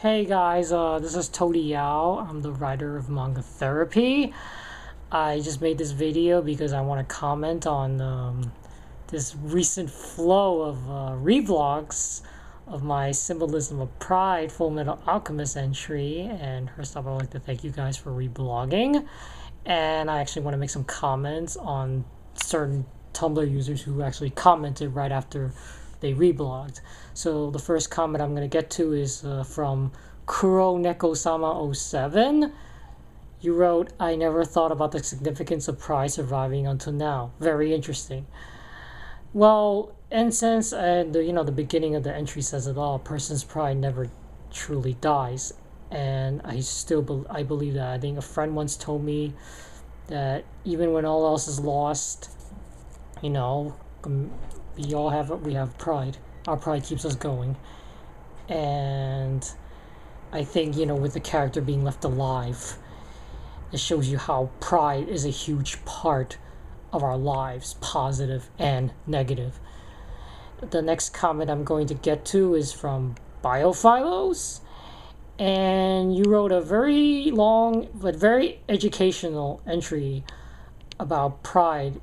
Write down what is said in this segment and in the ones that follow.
Hey guys, this is Tody Yao. I'm the writer of Manga Therapy. I just made this video because I want to comment on this recent flow of reblogs of my Symbolism of Pride Full Metal Alchemist entry. And first off, I'd like to thank you guys for reblogging. And I actually want to make some comments on certain Tumblr users who actually commented right after they reblogged. So the first comment I'm going to get to is from Kuro Neko-sama 07. You wrote, "I never thought about the significance of pride surviving until now. Very interesting." Well, and since the beginning of the entry says it all, a person's pride never truly dies. And I believe that. I think a friend once told me that even when all else is lost, we have pride. Our pride keeps us going. And I think, with the character being left alive, it shows you how pride is a huge part of our lives, positive and negative. The next comment I'm going to get to is from BioPhios. And you wrote a very long but very educational entry about pride.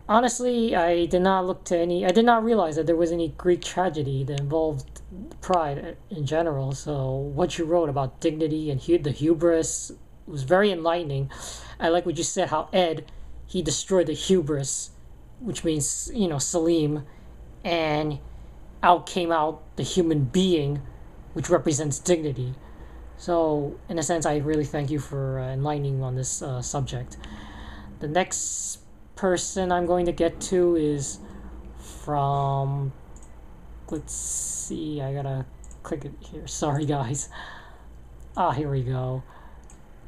Honestly, I did not realize that there was any Greek tragedy that involved pride in general. So what you wrote about dignity and the hubris was very enlightening. I like what you said, how he destroyed the hubris, which means, Salim, and came out the human being, which represents dignity. So, in a sense, I really thank you for enlightening on this subject. The next person I'm going to get to is from, let's see, I gotta click it here. Sorry, guys. Here we go.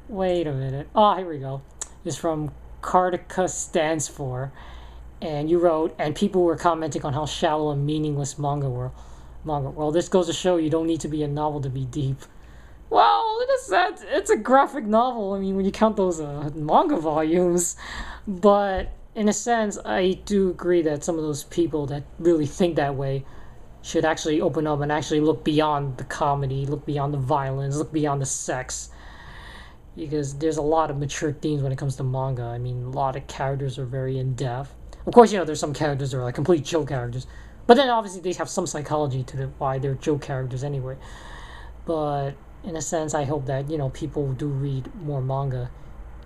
Wait a minute. here we go. It's from Kartika stands for. And you wrote, and people were commenting on how shallow and meaningless manga were. Well, this goes to show you don't need to be a novel to be deep. Well, it's a graphic novel. I mean, when you count those manga volumes. But in a sense, I do agree that some of those people that really think that way should actually open up and actually look beyond the comedy, look beyond the violence, look beyond the sex. Because there's a lot of mature themes when it comes to manga. I mean, a lot of characters are very in-depth. Of course, there's some characters that are like complete joke characters. But then obviously they have some psychology to why they're joke characters anyway. But in a sense, I hope that, people do read more manga.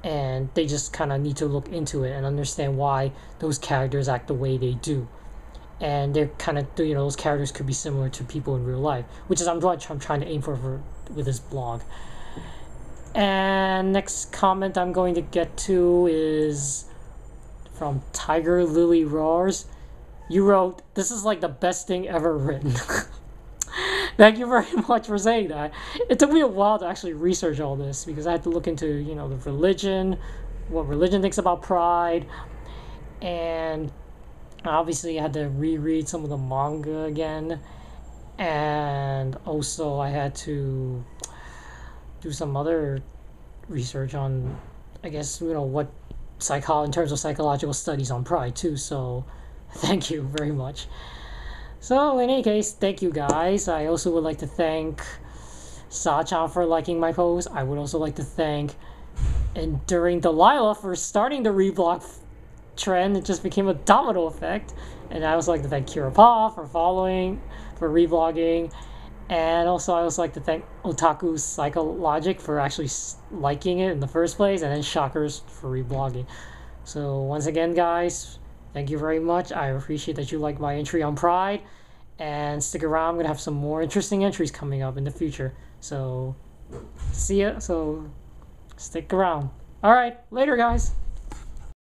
And they just kind of need to look into it and understand why those characters act the way they do. And they're kind of, those characters could be similar to people in real life. Which is I'm trying to aim for with this blog. And next comment I'm going to get to is from Tiger Lily Roars. You wrote, "This is like the best thing ever written." Thank you very much for saying that. It took me a while to actually research all this because I had to look into, the religion, what religion thinks about pride, and obviously I had to reread some of the manga again, and also I had to do some other research on, I guess, what in terms of psychological studies on pride too. So thank you very much. So in any case, thank you guys. I also would like to thank Sa-chan for liking my post. I would also like to thank Enduring Delilah for starting the reblog trend. It just became a domino effect. And I also like to thank Kirapa for reblogging. And also I also like to thank Otaku Psychologic for actually liking it in the first place. And then Shockers for reblogging. So once again, guys, thank you very much. I appreciate that you like my entry on Pride. And stick around. I'm going to have some more interesting entries coming up in the future. So, see ya. So, stick around. Alright, later, guys.